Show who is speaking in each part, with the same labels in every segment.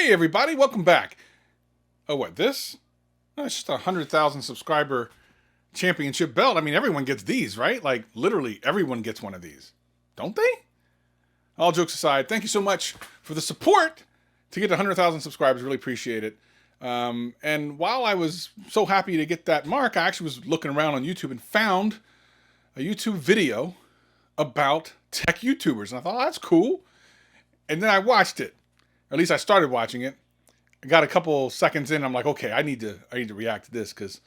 Speaker 1: Hey everybody, welcome back. Oh, what, this? Oh, it's just a 100,000 subscriber championship belt. I mean, everyone gets these, right? Like, literally everyone gets one of these. Don't they? All jokes aside, thank you so much for the support to get to 100,000 subscribers. Really appreciate it. And while I was so happy to get that mark, I actually was looking around on YouTube and found a YouTube video about tech YouTubers. And I thought, oh, that's cool. And then I watched it. Or at least I started watching it. I got a couple seconds in, and I'm like, okay, I need to react to this because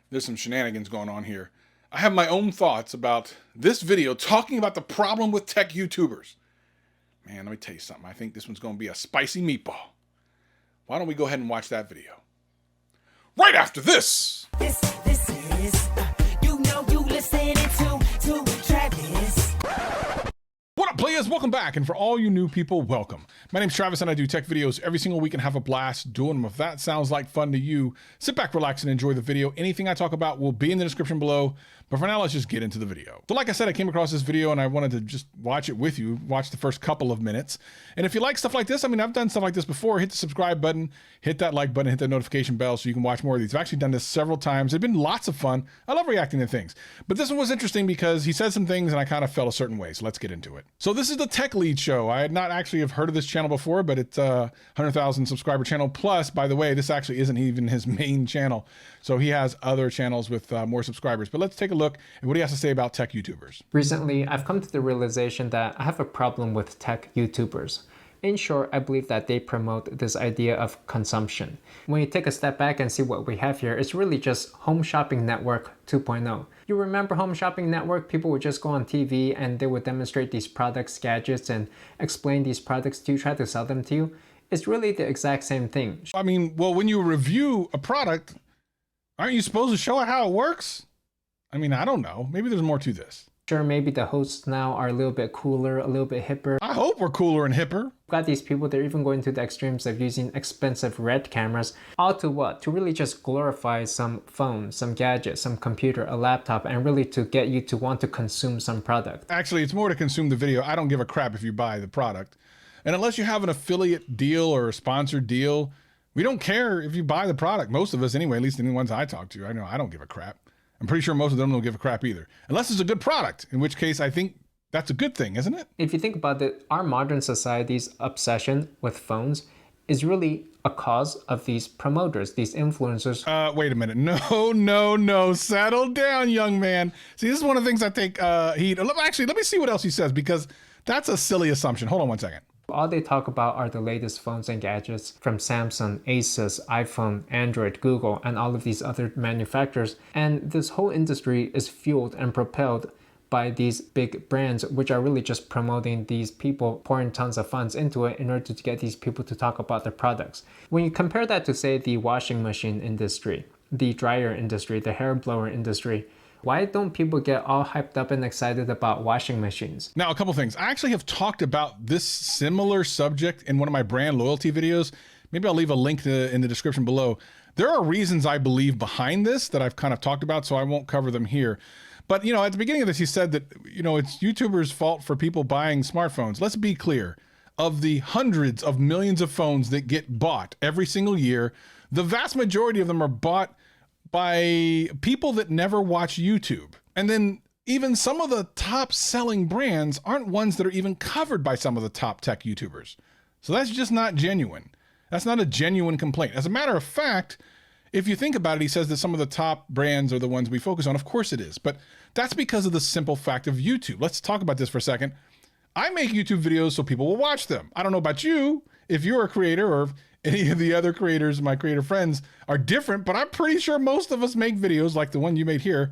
Speaker 1: there's some shenanigans going on here. I have my own thoughts about this video talking about the problem with tech YouTubers. Man, let me tell you something. I think this one's going to be a spicy meatball. Why don't we go ahead and watch that video? Right after this!
Speaker 2: This is, you listening to Travis.
Speaker 1: What up, players? Welcome back. And for all you new people, welcome. My name's Travis and I do tech videos every single week and have a blast doing them. If that sounds like fun to you, sit back, relax, and enjoy the video. Anything I talk about will be in the description below. But for now, let's just get into the video. So like I said, I came across this video and I wanted to just watch it with you, watch the first couple of minutes. And if you like stuff like this, I mean, I've done stuff like this before. Hit the subscribe button, hit that like button, hit that notification bell so you can watch more of these. I've actually done this several times. They've been lots of fun. I love reacting to things. But this one was interesting because he said some things and I kind of felt a certain way. So let's get into it. So this is the Tech Lead Show. I had not actually have heard of this channel before, but it's a 100,000 subscriber channel. Plus, by the way, this actually isn't even his main channel. So he has other channels with more subscribers. But let's take a look at what he has to say about tech YouTubers.
Speaker 3: Recently, I've come to the realization that I have a problem with tech YouTubers. In short, I believe that they promote this idea of consumption. When you take a step back and see what we have here, it's really just Home Shopping Network 2.0. You remember Home Shopping Network? People would just go on TV and they would demonstrate these products, gadgets, and explain these products to you, try to sell them to you. It's really the exact same thing.
Speaker 1: I mean, well, when you review a product, aren't you supposed to show it how it works? I mean, I don't know. Maybe there's more to this.
Speaker 3: Sure, maybe the hosts now are a little bit cooler, a little bit hipper.
Speaker 1: I hope we're cooler and hipper.
Speaker 3: Got these people, they're even going to the extremes of using expensive red cameras. All to what? To really just glorify some phone, some gadget, some computer, a laptop, and really to get you to want to consume some product.
Speaker 1: Actually, it's more to consume the video. I don't give a crap if you buy the product. And unless you have an affiliate deal or a sponsored deal, we don't care if you buy the product. Most of us anyway, at least the ones I talk to, I know I don't give a crap. I'm pretty sure most of them don't give a crap either. Unless it's a good product, in which case I think that's a good thing, isn't it?
Speaker 3: If you think about it, our modern society's obsession with phones is really a cause of these promoters, these influencers.
Speaker 1: Wait a minute. No. Settle down, young man. See, this is one of the things I think actually, let me see what else he says, because that's a silly assumption. Hold on one second.
Speaker 3: All they talk about are the latest phones and gadgets from Samsung, Asus, iPhone, Android, Google, and all of these other manufacturers. And this whole industry is fueled and propelled by these big brands, which are really just promoting these people, pouring tons of funds into it in order to get these people to talk about their products. When you compare that to, say, the washing machine industry, the dryer industry, the hair blower industry, why don't people get all hyped up and excited about washing machines?
Speaker 1: Now, a couple things. I actually have talked about this similar subject in one of my brand loyalty videos. Maybe I'll leave a link in the description below. There are reasons I believe behind this that I've kind of talked about, so I won't cover them here. But, at the beginning of this, he said that, it's YouTubers' fault for people buying smartphones. Let's be clear. Of the hundreds of millions of phones that get bought every single year, the vast majority of them are bought by people that never watch YouTube. And then even some of the top selling brands aren't ones that are even covered by some of the top tech YouTubers. So that's just not genuine. That's not a genuine complaint. As a matter of fact, if you think about it, he says that some of the top brands are the ones we focus on. Of course it is, but that's because of the simple fact of YouTube. Let's talk about this for a second. I make YouTube videos so people will watch them. I don't know about you, if you're a creator or if any of the other creators, my creator friends, are different, but I'm pretty sure most of us make videos like the one you made here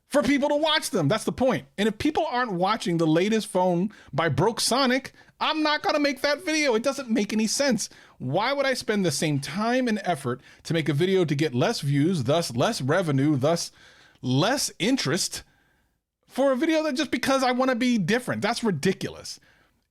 Speaker 1: for people to watch them. That's the point. And if people aren't watching the latest phone by Broke Sonic, I'm not gonna make that video. It doesn't make any sense. Why would I spend the same time and effort to make a video to get less views, thus less revenue, thus less interest, for a video that just because I wanna be different? That's ridiculous.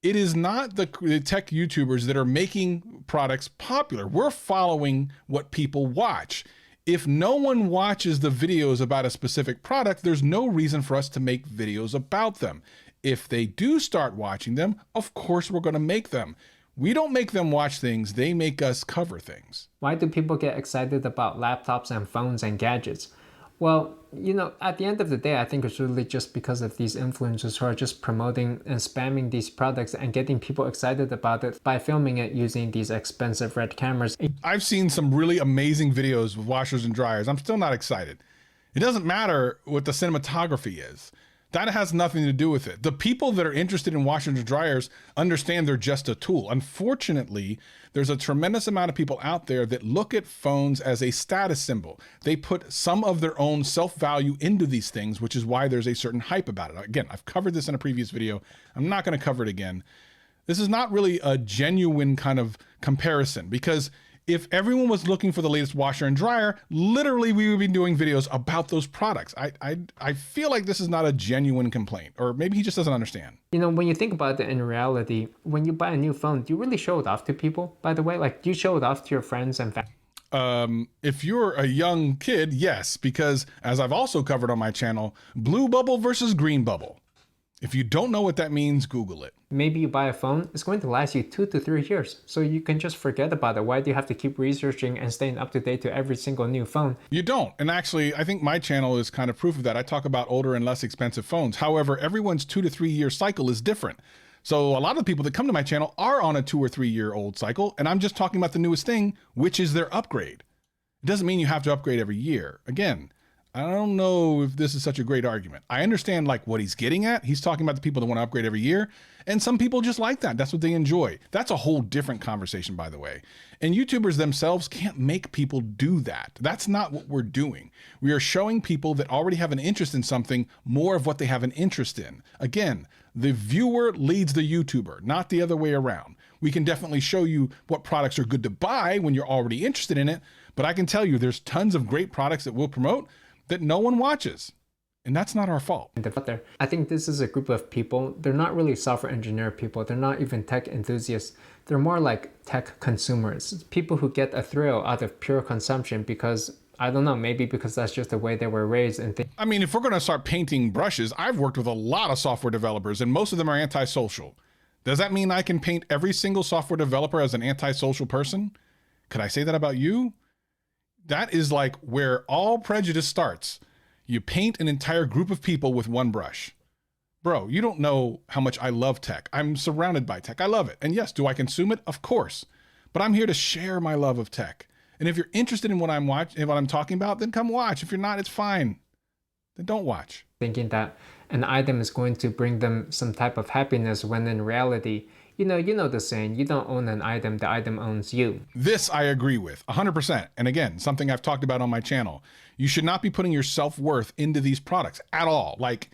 Speaker 1: It is not the tech YouTubers that are making products popular. We're following what people watch. If no one watches the videos about a specific product, there's no reason for us to make videos about them. If they do start watching them, of course we're going to make them. We don't make them watch things, they make us cover things.
Speaker 3: Why do people get excited about laptops and phones and gadgets? Well, at the end of the day, I think it's really just because of these influencers who are just promoting and spamming these products and getting people excited about it by filming it using these expensive red cameras.
Speaker 1: I've seen some really amazing videos with washers and dryers. I'm still not excited. It doesn't matter what the cinematography is. That has nothing to do with it. The people that are interested in washers and dryers understand they're just a tool. Unfortunately, there's a tremendous amount of people out there that look at phones as a status symbol. They put some of their own self-value into these things, which is why there's a certain hype about it. Again, I've covered this in a previous video. I'm not going to cover it again. This is not really a genuine kind of comparison, because if everyone was looking for the latest washer and dryer, literally we would be doing videos about those products. I feel like this is not a genuine complaint, or maybe he just doesn't understand.
Speaker 3: When you think about it in reality, when you buy a new phone, do you really show it off to people, by the way? Like, do you show it off to your friends and family?
Speaker 1: If you're a young kid, yes, because as I've also covered on my channel, blue bubble versus green bubble. If you don't know what that means, Google it.
Speaker 3: Maybe you buy a phone, it's going to last you 2 to 3 years, so you can just forget about it. Why do you have to keep researching and staying up to date to every single new phone?
Speaker 1: You don't. And actually, I think my channel is kind of proof of that. I talk about older and less expensive phones. However, everyone's 2 to 3 year cycle is different. So a lot of the people that come to my channel are on a 2 or 3 year old cycle, and I'm just talking about the newest thing, which is their upgrade. It doesn't mean you have to upgrade every year. Again, I don't know if this is such a great argument. I understand like what he's getting at. He's talking about the people that want to upgrade every year. And some people just like that. That's what they enjoy. That's a whole different conversation, by the way. And YouTubers themselves can't make people do that. That's not what we're doing. We are showing people that already have an interest in something more of what they have an interest in. Again, the viewer leads the YouTuber, not the other way around. We can definitely show you what products are good to buy when you're already interested in it. But I can tell you there's tons of great products that we'll promote that no one watches. And that's not our fault.
Speaker 3: I think this is a group of people. They're not really software engineer people. They're not even tech enthusiasts. They're more like tech consumers. People who get a thrill out of pure consumption because, I don't know, maybe because that's just the way they were raised. And
Speaker 1: I mean, if we're going to start painting brushes, I've worked with a lot of software developers and most of them are antisocial. Does that mean I can paint every single software developer as an antisocial person? Could I say that about you? That is like where all prejudice starts. You paint an entire group of people with one brush. Bro, you don't know how much I love tech. I'm surrounded by tech. I love it. And yes, do I consume it? Of course. But I'm here to share my love of tech. And if you're interested in what I'm talking about, then come watch. If you're not, it's fine. Then don't watch.
Speaker 3: Thinking that an item is going to bring them some type of happiness when in reality, you know the saying, you don't own an item, the item owns you.
Speaker 1: This I agree with 100%. And again, something I've talked about on my channel. You should not be putting your self-worth into these products at all. Like,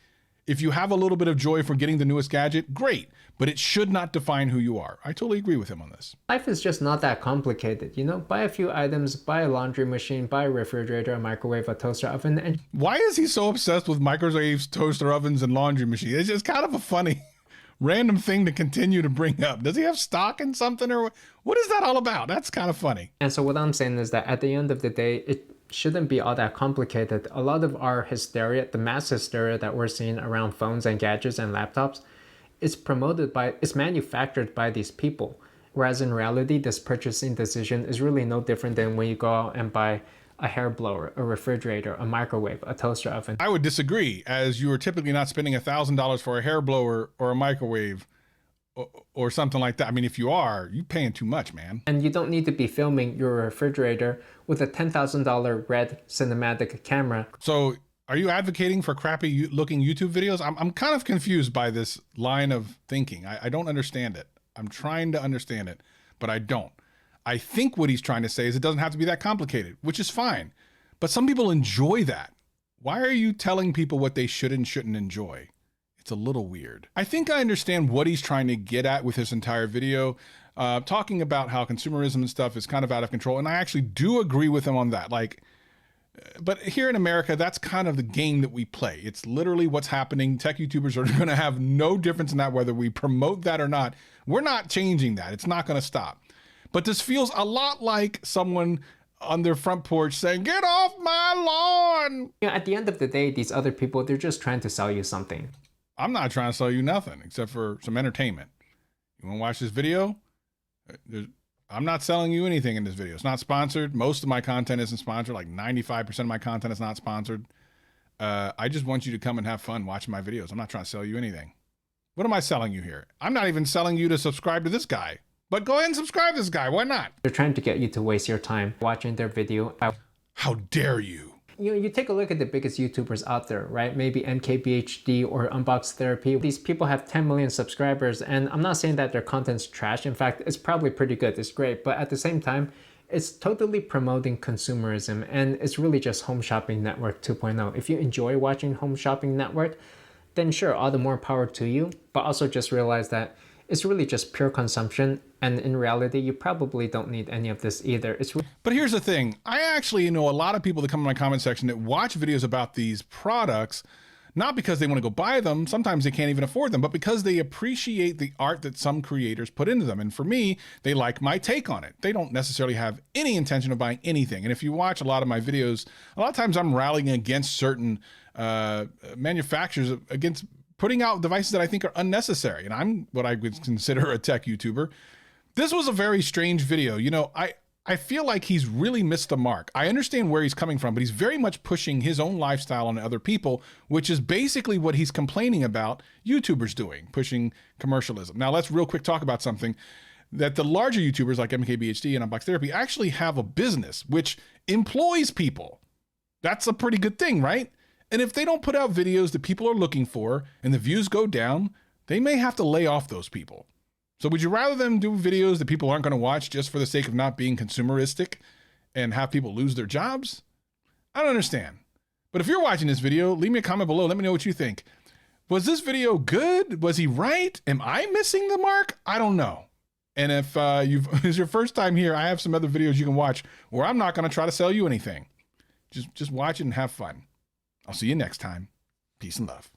Speaker 1: if you have a little bit of joy from getting the newest gadget, great, but it should not define who you are. I totally agree with him on this.
Speaker 3: Life is just not that complicated, Buy a few items, buy a laundry machine, buy a refrigerator, a microwave, a toaster oven, and...
Speaker 1: Why is he so obsessed with microwaves, toaster ovens, and laundry machines? It's just kind of a funny... random thing to continue to bring up. Does he have stock in something, or what is that all about? That's kind of funny.
Speaker 3: And so what I'm saying is that at the end of the day, it shouldn't be all that complicated. A lot of our hysteria, the mass hysteria that we're seeing around phones and gadgets and laptops, it's manufactured by these people. Whereas in reality, this purchasing decision is really no different than when you go out and buy a hair blower, a refrigerator, a microwave, a toaster oven.
Speaker 1: I would disagree, as you are typically not spending $1,000 for a hair blower or a microwave or something like that. I mean, if you are, you're paying too much, man.
Speaker 3: And you don't need to be filming your refrigerator with a $10,000 red cinematic camera.
Speaker 1: So are you advocating for crappy looking YouTube videos? I'm kind of confused by this line of thinking. I don't understand it. I'm trying to understand it, but I don't. I think what he's trying to say is it doesn't have to be that complicated, which is fine. But some people enjoy that. Why are you telling people what they should and shouldn't enjoy? It's a little weird. I think I understand what he's trying to get at with this entire video, talking about how consumerism and stuff is kind of out of control. And I actually do agree with him on that. But here in America, that's kind of the game that we play. It's literally what's happening. Tech YouTubers are going to have no difference in that, whether we promote that or not. We're not changing that. It's not going to stop. But this feels a lot like someone on their front porch saying, "Get off my lawn."
Speaker 3: At the end of the day, these other people, they're just trying to sell you something.
Speaker 1: I'm not trying to sell you nothing except for some entertainment. You want to watch this video? I'm not selling you anything in this video. It's not sponsored. Most of my content isn't sponsored. Like 95% of my content is not sponsored. I just want you to come and have fun watching my videos. I'm not trying to sell you anything. What am I selling you here? I'm not even selling you to subscribe to this guy. But go ahead and subscribe to this guy. Why not?
Speaker 3: They're trying to get you to waste your time watching their video.
Speaker 1: How dare you?
Speaker 3: You take a look at the biggest YouTubers out there, right? Maybe MKBHD or Unbox Therapy. These people have 10 million subscribers, and I'm not saying that their content's trash. In fact, it's probably pretty good. It's great. But at the same time, it's totally promoting consumerism, and it's really just Home Shopping Network 2.0. If you enjoy watching Home Shopping Network, then sure, all the more power to you. But also just realize that it's really just pure consumption, and in reality, you probably don't need any of this either.
Speaker 1: But here's the thing. I actually know a lot of people that come in my comment section that watch videos about these products, not because they want to go buy them, sometimes they can't even afford them, but because they appreciate the art that some creators put into them. And for me, they like my take on it. They don't necessarily have any intention of buying anything. And if you watch a lot of my videos, a lot of times I'm rallying against certain manufacturers, against putting out devices that I think are unnecessary. And I'm what I would consider a tech YouTuber. This was a very strange video. You know, I feel like he's really missed the mark. I understand where he's coming from, but he's very much pushing his own lifestyle on other people, which is basically what he's complaining about YouTubers doing, pushing commercialism. Now let's real quick talk about something that the larger YouTubers like MKBHD and Unbox Therapy actually have a business which employs people. That's a pretty good thing, right? And if they don't put out videos that people are looking for and the views go down, they may have to lay off those people. So would you rather them do videos that people aren't going to watch just for the sake of not being consumeristic and have people lose their jobs? I don't understand. But if you're watching this video, leave me a comment below. Let me know what you think. Was this video good? Was he right? Am I missing the mark? I don't know. And if it's your first time here, I have some other videos you can watch where I'm not going to try to sell you anything. Just watch it and have fun. I'll see you next time. Peace and love.